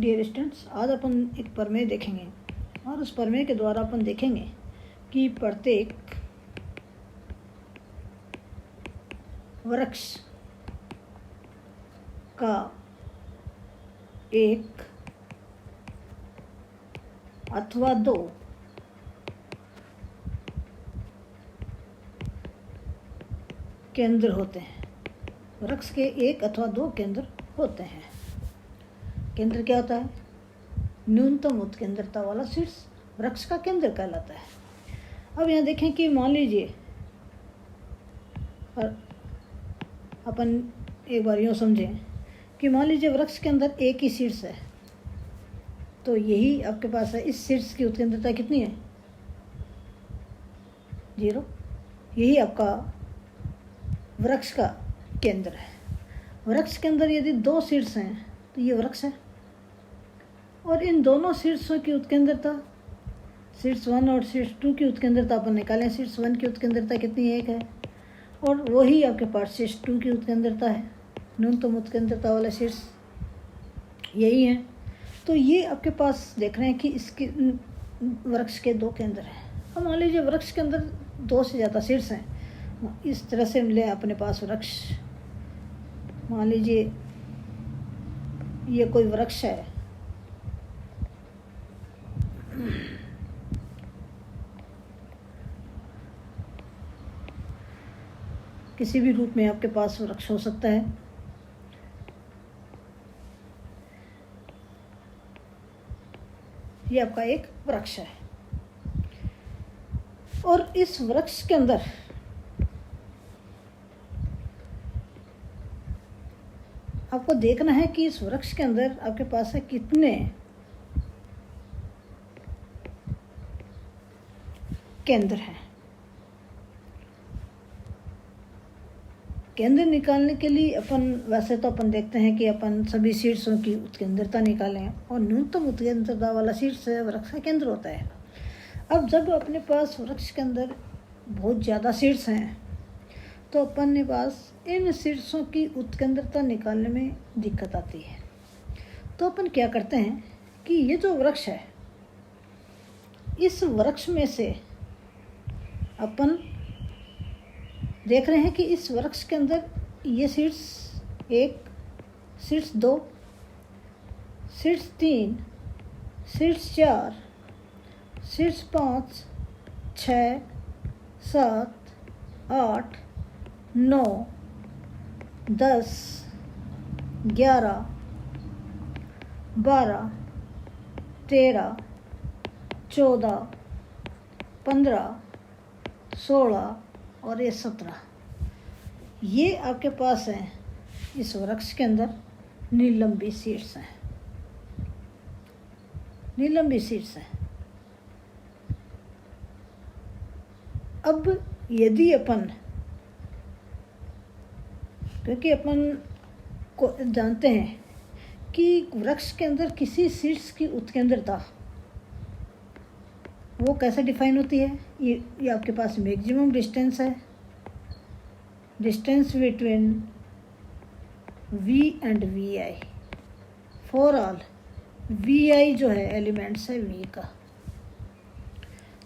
Dear students, आज अपन एक प्रमेय देखेंगे और उस प्रमेय के द्वारा अपन देखेंगे कि प्रत्येक वृक्ष का एक अथवा दो केंद्र होते हैं। वृक्ष के एक अथवा दो केंद्र होते हैं। केंद्र क्या होता है? न्यूनतम उत्केंद्रता वाला शीर्ष वृक्ष का केंद्र कहलाता है। अब यहाँ देखें कि मान लीजिए, और अपन एक बार यूँ समझें कि मान लीजिए वृक्ष के अंदर एक ही शीर्ष है, तो यही आपके पास है। इस शीर्ष की उत्केंद्रता कितनी है? 0। यही आपका वृक्ष का केंद्र है। वृक्ष के अंदर यदि दो शीर्ष हैं तो ये वृक्ष है, और इन दोनों शीर्षों की उत्केंद्रता, शीर्ष 1 और शीर्ष 2 की उत्केंद्रता अपन निकालें। शीर्ष 1 की उत्केंद्रता कितनी है? 1 है, और वही आपके पास शीर्ष 2 की उत्केंद्रता है। न्यूनतम उत्केंद्रता वाला शीर्ष यही है। तो ये आपके पास देख रहे हैं कि इसके वृक्ष के दो केंद्र हैं। अब मान लीजिए वृक्ष के अंदर 2 से ज़्यादा शीर्ष हैं। इस तरह से मिले अपने पास वृक्ष, मान लीजिए ये कोई वृक्ष है, किसी भी रूप में आपके पास वृक्ष हो सकता है। ये आपका एक वृक्ष है, और इस वृक्ष के अंदर आपको देखना है कि इस वृक्ष के अंदर आपके पास है कितने केंद्र हैं। केंद्र निकालने के लिए वैसे तो अपन देखते हैं कि अपन सभी शीर्षों की उत्केंद्रता निकालें, और न्यूनतम उत्केंद्रता वाला शीर्ष वृक्ष का केंद्र होता है। अब जब अपने पास वृक्ष के अंदर बहुत ज़्यादा शीर्ष हैं, तो अपन के पास इन शीर्षों की उत्केंद्रता निकालने में दिक्कत आती है। तो अपन क्या करते हैं कि ये जो वृक्ष है, इस वृक्ष में से अपन देख रहे हैं कि इस वृक्ष के अंदर ये शीर्ष 1, शीर्ष 2, शीर्ष 3, शीर्ष 4, शीर्ष 5, 6, 7, 8, 9, 10, 11, 12, 13, 14, 15, 16 और ये 17। ये आपके पास हैं इस वृक्ष के अंदर निलंबी शीर्ष हैं। निलंबी शीर्ष हैं। अब यदि अपन, क्योंकि अपन को जानते हैं कि वृक्ष के अंदर किसी शीर्ष की उत्केंद्रता वो कैसे डिफाइन होती है? ये आपके पास मैक्सिमम डिस्टेंस है, distance between V and Vi for all. Vi जो है एलिमेंट्स है V का।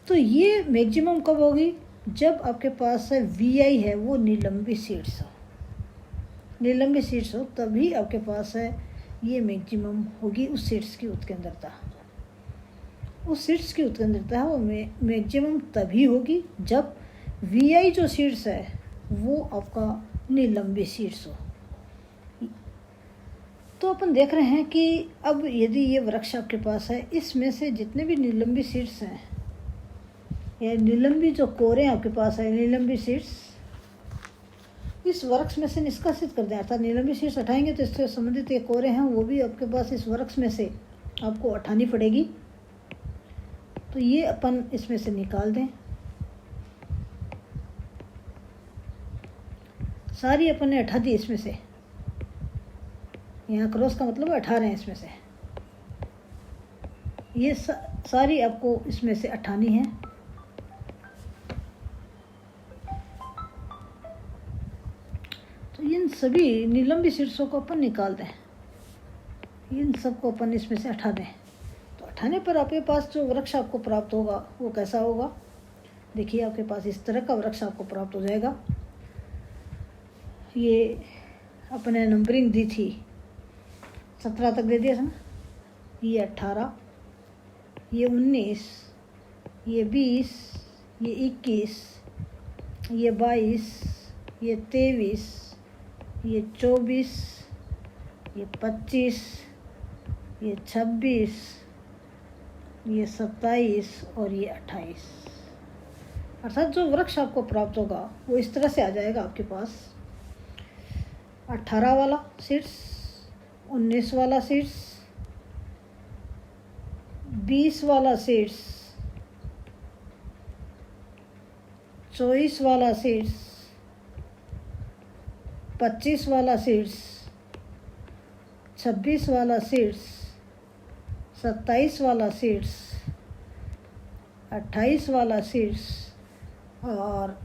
तो ये मैक्सिमम कब होगी? जब आपके पास है Vi है वो निलंबी शीर्ष हो। निलंबी शीर्ष हो तभी आपके पास है ये मैक्सिमम होगी उस शीर्ष की उत्केंद्रता। उस शीर्ष की उत्केंद्रता है वो मैक्सिमम तभी होगी जब Vi जो शीर्ष है वो आपका निलंबी शीर्ष हो। तो अपन देख रहे हैं कि अब यदि ये वृक्ष आपके पास है, इसमें से जितने भी निलंबी शीर्ष हैं या निलंबी जो कोरे आपके पास है, निलंबी शीर्ष इस वृक्ष में से निष्कासित कर दें, अर्थात निलंबी शीर्ष हटाएंगे तो इससे संबंधित ये कोरे हैं वो भी आपके पास इस वृक्ष में से आपको हटानी पड़ेगी। तो ये अपन इसमें से निकाल दें। सारी अपन ने हटा दी इसमें से। यहाँ क्रॉस का मतलब हटा रहे हैं इसमें से। ये सारी आपको इसमें से हटानी है। तो इन सभी निलंबी शीर्षों को अपन निकाल दें। इन सबको अपन इसमें से हटा दें। तो हटाने पर आपके पास जो वृक्ष आपको प्राप्त होगा वो कैसा होगा? देखिए, आपके पास इस तरह का वृक्ष आपको प्राप्त हो जाएगा। ये अपने नंबरिंग दी थी, 17 तक दे दिया था ना। ये 18, ये 19, ये 20, ये 21, ये 22, ये 23, ये 24, ये 25, ये 26, ये 27 और ये 28। अर्थात जो वृक्ष आपको प्राप्त होगा वो इस तरह से आ जाएगा आपके पास। 18 वाला सीड्स, 19 वाला सीड्स, 20 वाला सीड्स, 24 वाला सीड्स, 25 वाला सीड्स, 26 वाला सीड्स, 27 वाला सीड्स, 28 वाला सीड्स और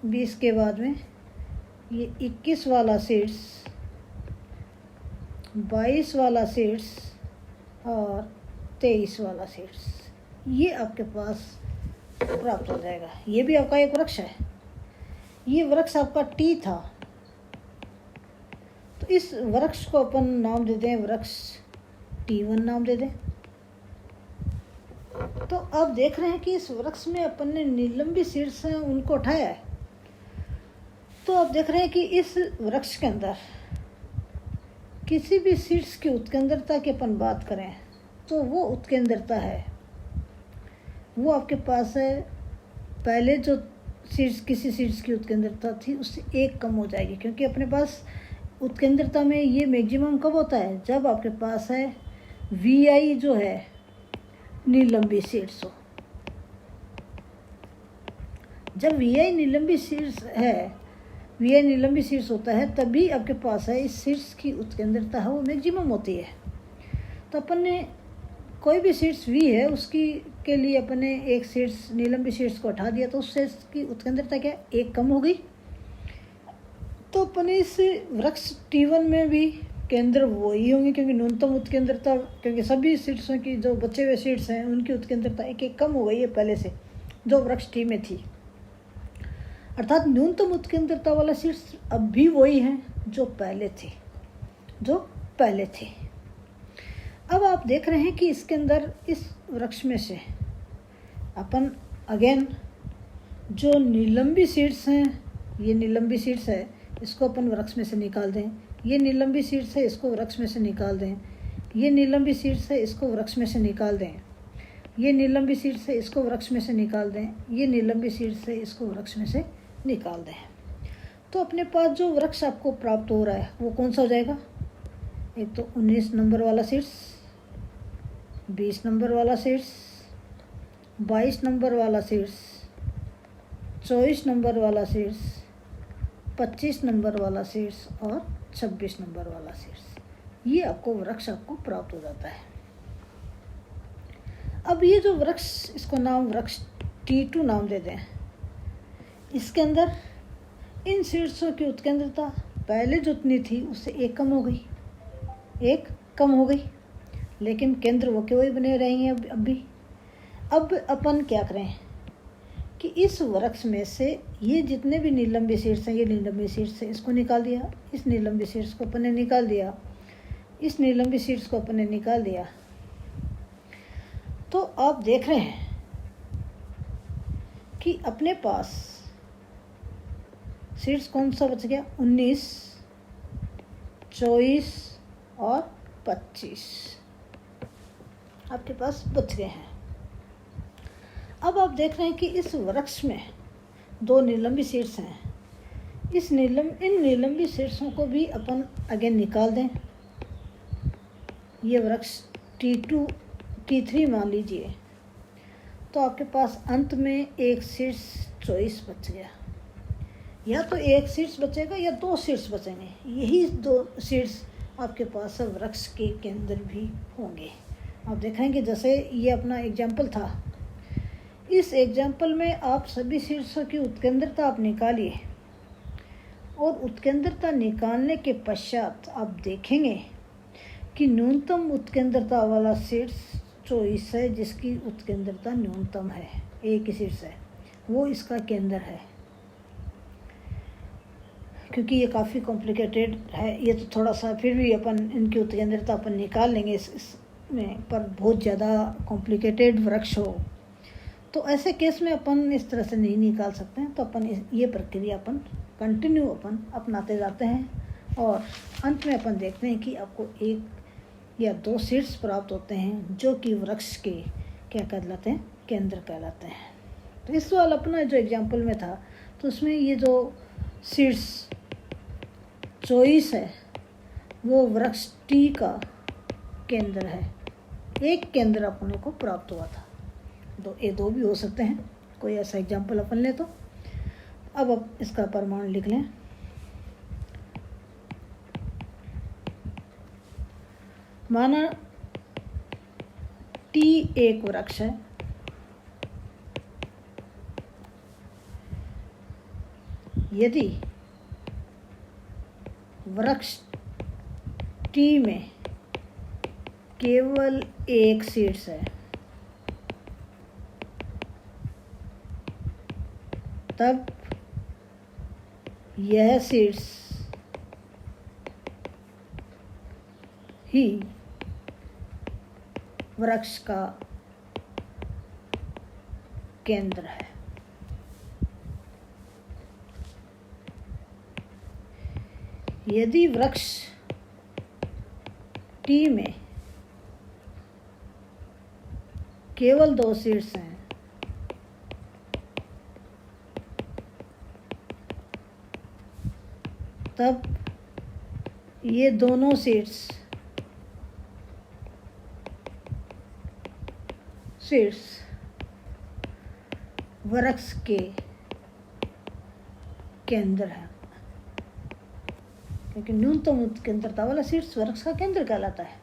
20 के बाद में ये 21 वाला सीड्स, 22 वाला सीड्स और 23 वाला सीड्स। ये आपके पास प्राप्त हो जाएगा। ये भी आपका एक वृक्ष है। ये वृक्ष आपका टी था, तो इस वृक्ष को अपन नाम दे दें वृक्ष T1 नाम दे दें। तो आप देख रहे हैं कि इस वृक्ष में अपन ने निलंबी सीड्स हैं उनको उठाया है। तो आप देख रहे हैं कि इस वृक्ष के अंदर किसी भी सीड्स की उत्केंद्रता की अपन बात करें तो वो उत्केंद्रता है, वो आपके पास है। पहले जो सीड्स, किसी सीड्स की उत्केंद्रता थी उससे 1 कम हो जाएगी, क्योंकि अपने पास उत्केंद्रता में ये मैक्सिमम कब होता है? जब आपके पास है VI जो है निलंबी सीड्स हो। जब VI निलंबी सीड्स है, VI निलंबी सीड्स होता है, तभी आपके पास है इस सीड्स की उत्केंद्रता है वो मैक्सिमम होती है। तो अपन ने कोई भी सीड्स V है उसकी के लिए अपन ने एक सीड्स निलंबी सीड्स को हटा दिया, तो उससे इसकी उत्केंद्रता क्या 1 कम हो गई। तो अपन इस वृक्ष T1 में भी केंद्र वही होंगे, क्योंकि न्यूनतम उत्केंद्रता, क्योंकि सभी सीड्सों की जो बचे हुए सीड्स हैं उनकी उत्केंद्रता 1 कम हो गई है पहले से जो वृक्ष T में थी। अर्थात न्यूनतम उत्केंद्रता वाला सीड्स अब भी वही हैं जो पहले थे। अब आप देख रहे हैं कि इसके अंदर इस वृक्ष में से अपन अगेन जो निलंबी सीड्स हैं, ये निलंबी सीड्स है, इसको अपन वृक्ष में से निकाल दें। ये निलंबी सीड्स है, इसको वृक्ष में से निकाल दें। ये निलंबी सीड्स है, इसको वृक्ष में से निकाल दें। ये निलंबी सीड्स है, इसको वृक्ष में से निकाल दें। ये निलंबी सीड्स है, इसको वृक्ष में से निकाल दें। तो अपने पास जो वृक्ष आपको प्राप्त हो रहा है वो कौन सा हो जाएगा? एक तो 19 नंबर वाला सीड्स, 20 नंबर वाला सीड्स, 22 नंबर वाला सीड्स, 24 नंबर वाला सीड्स, 25 नंबर वाला सीड्स और 26 नंबर वाला सीड्स। ये आपको वृक्ष आपको प्राप्त हो जाता है। अब ये जो वृक्ष, इसको नाम वृक्ष T2 नाम दे दें। इसके अंदर इन सीड्सों की उत्केंद्रता पहले जितनी थी उससे 1 कम हो गई, लेकिन केंद्र वो के वही बने रहेंगे अब भी। अब अपन क्या करें कि इस वृक्ष में से ये जितने भी निलंबी सीड्स हैं, ये निलंबी सीड्स है, इसको निकाल दिया। इस निलंबी सीड्स को अपन ने निकाल दिया। इस निलंबी सीड्स को अपन ने निकाल दिया। तो आप देख रहे हैं कि अपने पास सीड्स कौन सा बच गया? 19, 24 और 25 आपके पास बच गए हैं। अब आप देख रहे हैं कि इस वृक्ष में 2 निलंबी सीड्स हैं। इन निलंबी सीड्सों को भी अपन अगेन निकाल दें। ये वृक्ष T2, T3 मान लीजिए, तो आपके पास अंत में एक सीड्स 24 बच गया। या तो एक सीड्स बचेगा या 2 सीड्स बचेंगे। यही 2 सीड्स आपके पास वृक्ष के केंद्र भी होंगे। आप देखेंगे जैसे ये अपना एग्जाम्पल था, इस एग्जाम्पल में आप सभी सीड्सों की उत्केंद्रता आप निकालिए और उत्केंद्रता निकालने के पश्चात आप देखेंगे कि न्यूनतम उत्केंद्रता वाला शीर्ष चॉइस है जिसकी उत्केंद्रता न्यूनतम है, एक ही शीर्ष है, वो इसका केंद्र है। क्योंकि ये काफ़ी कॉम्प्लिकेटेड है, ये तो थोड़ा सा फिर भी अपन इनकी उत्केंद्रता अपन निकाल लेंगे इसमें, पर बहुत ज़्यादा कॉम्प्लिकेटेड वृक्ष हो तो ऐसे केस में अपन इस तरह से नहीं निकाल सकते हैं। तो अपन ये प्रक्रिया अपन कंटिन्यू अपन अपनाते जाते हैं और अंत में अपन देखते हैं कि आपको एक या दो शीर्ष प्राप्त होते हैं जो कि वृक्ष के क्या कहलाते हैं, केंद्र कहलाते हैं। तो इस वाला अपना जो एग्जाम्पल में था तो उसमें ये जो शीर्ष चॉइस है वो वृक्ष टी का केंद्र है, एक केंद्र अपने को प्राप्त हुआ था। दो भी हो सकते हैं, कोई ऐसा एग्जाम्पल अपन ले तो। अब इसका प्रमाण लिख लें। माना टी एक वृक्ष है, यदि वृक्ष टी में केवल एक शीर्ष है तब यह शीर्ष ही वृक्ष का केंद्र है। यदि वृक्ष टी में केवल दो शीर्ष हैं तब ये दोनों शीर्ष वृक्ष के केंद्र है, क्योंकि न्यूनतम उत्केंद्रता वाला शीर्ष वृक्ष का केंद्र कहलाता है।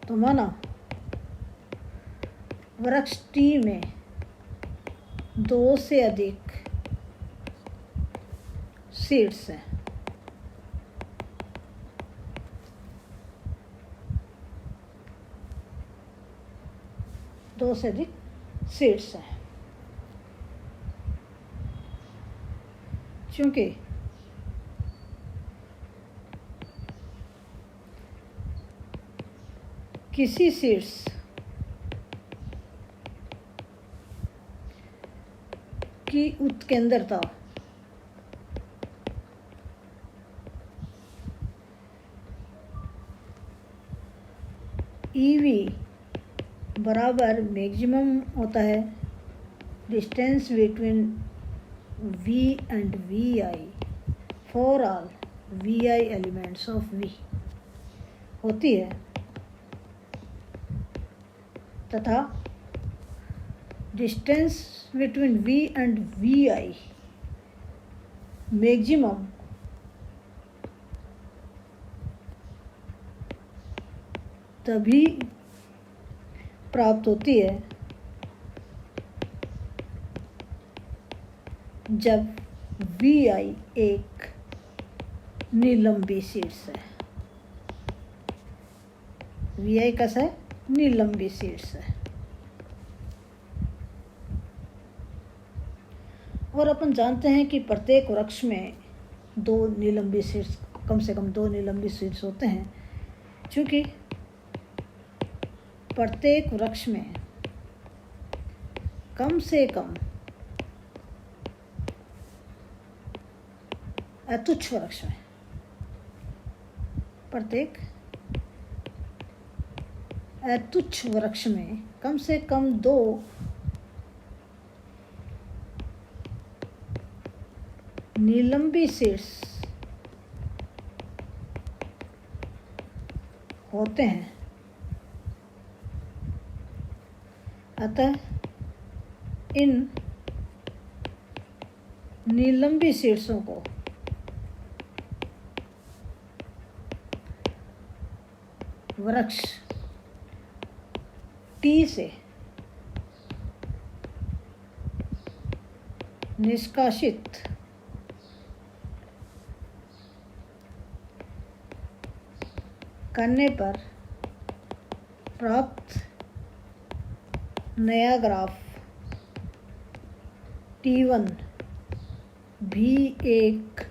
तो माना वृक्ष टी में दो से अधिक शीर्ष है, दो से अधिक शीर्ष है, क्योंकि किसी शीर्ष की उत्केंद्रता ईवी बराबर मैक्सिमम होता है distance between V and Vi for all Vi elements of V होती है, तथा distance between V and Vi maximum तभी प्राप्त होती है जब Vi एक निलंबी शीर्ष है। Vi कैसा है? निलंबी शीर्ष है। और अपन जानते हैं कि प्रत्येक वृक्ष में दो निलंबी शीर्ष, कम से कम दो निलंबी शीर्ष होते हैं, क्योंकि प्रत्येक वृक्ष में कम से कम अतुच्छ वृक्ष में प्रत्येक अतुच्छ वृक्ष में कम से कम दो निलंबी शीर्ष होते हैं। अतः इन निलंबी शीर्षों को वृक्ष टी से निष्कासित करने पर प्राप्त नया ग्राफ T1 भी एक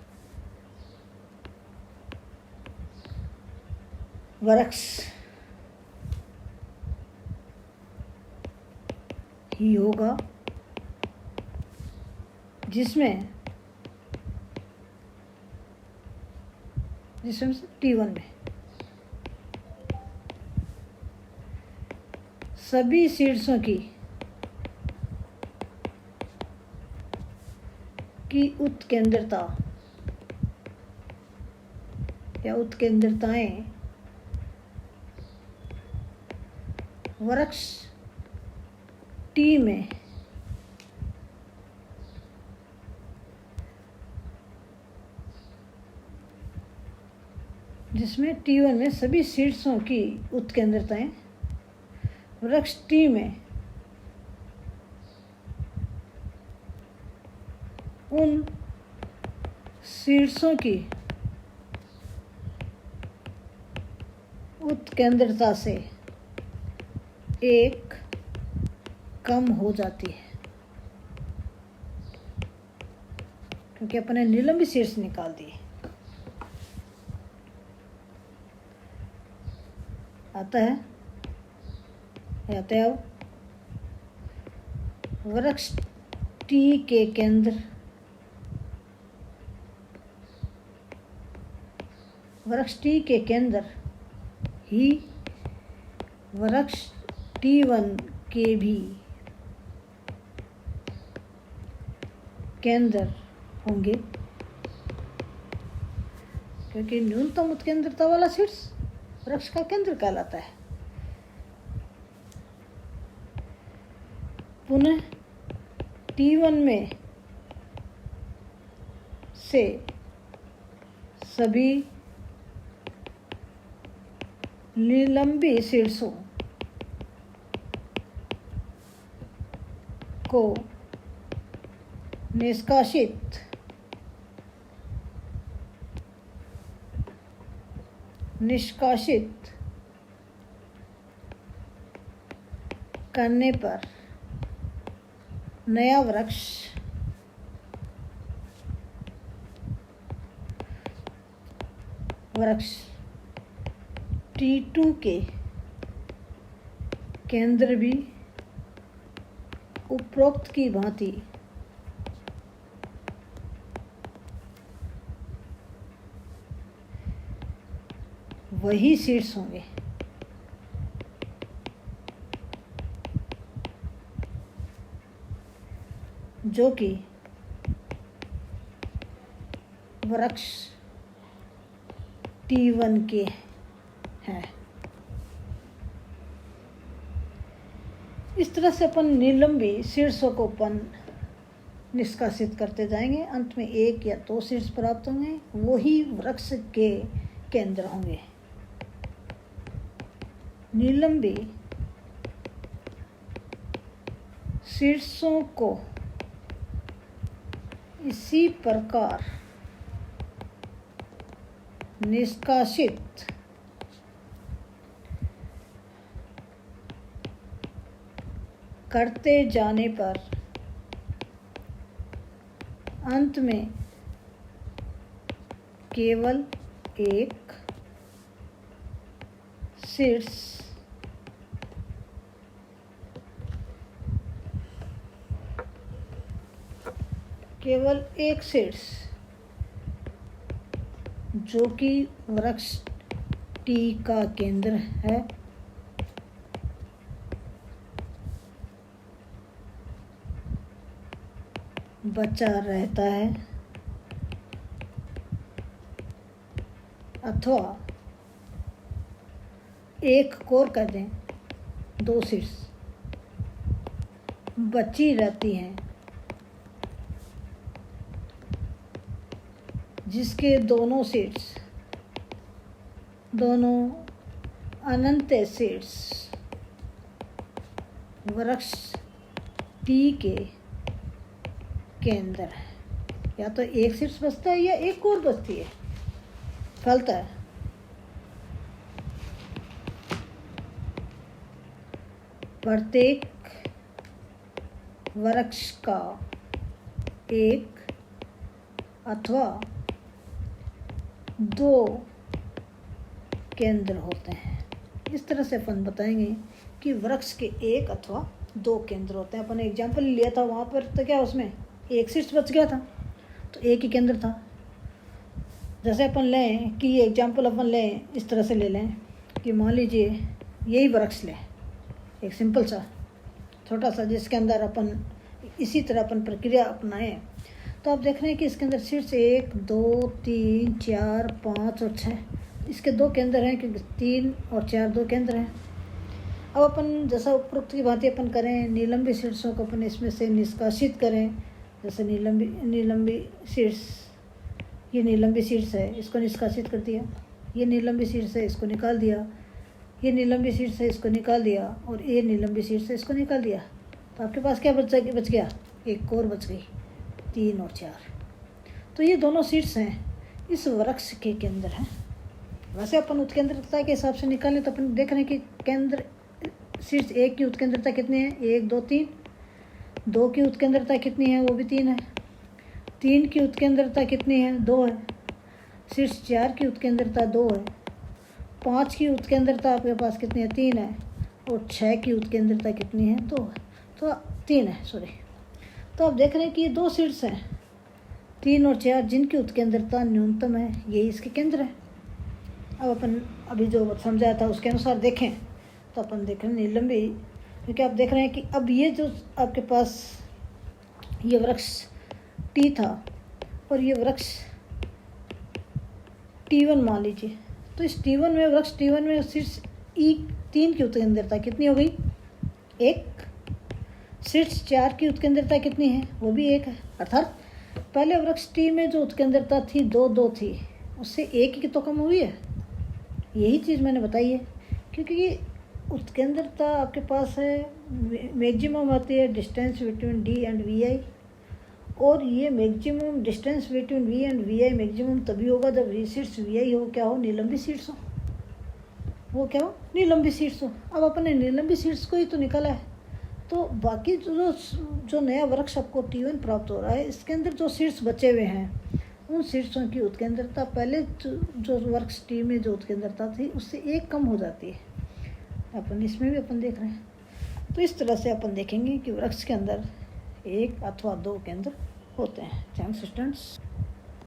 वृक्ष ही होगा जिसमें T1 में सभी शीर्षों की उत्केंद्रता या उत्केंद्रताएं वृक्ष T में जिसमें T1 में सभी शीर्षों की उत्केंद्रताएं वृक्ष T में उन शीर्षों की उत्केंद्रता से एक कम हो जाती है, क्योंकि अपने निलंबित शीर्ष निकाल दिए। आता है अब वृक्ष T के केंद्र ही वृक्ष T1 के भी केंद्र होंगे, क्योंकि न्यूनतम उत्केंद्रता वाला शीर्ष वृक्ष का केंद्र कहलाता है। पुनः T1 में से सभी निलंबित शीर्षों को निष्कासित करने पर नया वृक्ष T2 के केंद्र भी उपरोक्त की भांति वही शीर्ष होंगे जो कि वृक्ष T1 के हैं। इस तरह से अपन निलंबित शीर्षों को अपन निष्कासित करते जाएंगे। अंत में एक या दो शीर्ष प्राप्त होंगे, वही वृक्ष के केंद्र होंगे। निलंबित शीर्षों को इसी प्रकार निष्कासित करते जाने पर अंत में केवल एक शीर्ष जो कि वृक्ष T का केंद्र है बचा रहता है, अथवा एक कोर कर दें, दो शीर्ष बची रहती हैं जिसके दोनों अनंत शीर्ष वृक्ष T के केंद्र है। या तो एक शीर्ष बचता है या एक कोर बचती है, फलतः प्रत्येक वृक्ष का एक अथवा दो केंद्र होते हैं। इस तरह से अपन बताएंगे कि वृक्ष के एक अथवा दो केंद्र होते हैं। अपन एग्जाम्पल लिया था वहाँ पर, तो क्या उसमें एक शीर्ष बच गया था, तो एक ही केंद्र था। जैसे अपन लें कि ये एग्जाम्पल अपन लें, इस तरह से ले लें कि मान लीजिए यही वृक्ष लें, एक सिंपल सा छोटा सा, जिसके अंदर अपन इसी तरह अपन प्रक्रिया अपनाएं, तो आप देख रहे हैं कि इसके अंदर शीर्ष 1 2 3 4 5 और 6, इसके दो केंद्र हैं, क्योंकि 3 और 4 दो केंद्र हैं। अब अपन जैसा उपरोक्त की भांति अपन करें, निलंबी शीर्षों को अपन इसमें से निष्कासित करें। जैसे निलंबी शीर्ष, ये निलंबी शीर्ष है, इसको निष्कासित कर दिया। ये निलंबी शीर्ष है, इसको निकाल दिया। ये निलंबी शीर्ष है, इसको निकाल दिया। और ये निलंबी शीर्ष है, इसको निकाल दिया। तो आपके पास क्या बच गया? एक और बच गई, 3 और 4। तो ये दोनों शीर्ष हैं, इस वृक्ष के केंद्र हैं। वैसे अपन उत्केंद्रता के हिसाब से निकालें तो अपन देख रहे हैं कि केंद्र शीर्ष 1 की उत्केंद्रता कितनी है? 1 2 3। 2 की उत्केंद्रता कितनी है? वो भी 3 है। 3 की उत्केंद्रता कितनी है? 2 है। शीर्ष 4 की उत्केंद्रता 2 है। 5 की उत्केंद्रता आपके पास कितनी है? 3 है। और 6 की उत्केंद्रता कितनी है? 2 है। तो 3 है, सॉरी। तो आप देख रहे हैं कि ये दो शीर्ष हैं, 3 और 4, जिनकी उत्केंद्रता न्यूनतम है, यही इसके केंद्र है। अब अपन अभी जो समझाया था उसके अनुसार देखें तो अपन देख रहे हैं निलंबी, क्योंकि आप देख रहे हैं कि अब ये जो आपके पास ये वृक्ष T था और ये वृक्ष T1 मान लीजिए, तो इस T1 में, वृक्ष T1 में शीर्ष E3 की उत्केंद्रता कितनी हो गई? 1। शीर्ष 4 की उत्केंद्रता कितनी है? वो भी 1 है। अर्थात पहले वृक्ष T में जो उत्केंद्रता थी 2 थी, उससे 1 की तो कम हुई है। यही चीज़ मैंने बताई है, क्योंकि ये उत्केंद्रता आपके पास है, मैक्सिमम आती है distance between D and VI, और ये maximum distance between V and VI maximum तभी होगा जब शीर्ष VI हो क्या हो? निलंबी शीर्ष हो। वो क्या हो? निलंबी शीर्ष हो। अब अपने निलंबी शीर्ष को ही तो निकाला है, तो बाकी जो नया वृक्ष आपको T1 प्राप्त हो रहा है, इसके अंदर जो शीर्ष बचे हुए हैं, उन शीर्षों की उत्केंद्रता पहले जो वृक्ष T में जो उत्केंद्रता थी उससे 1 कम हो जाती है। अपन इसमें भी अपन देख रहे हैं। तो इस तरह से अपन देखेंगे कि वृक्ष के अंदर 1 अथवा 2 केंद्र होते हैं। Thanks students.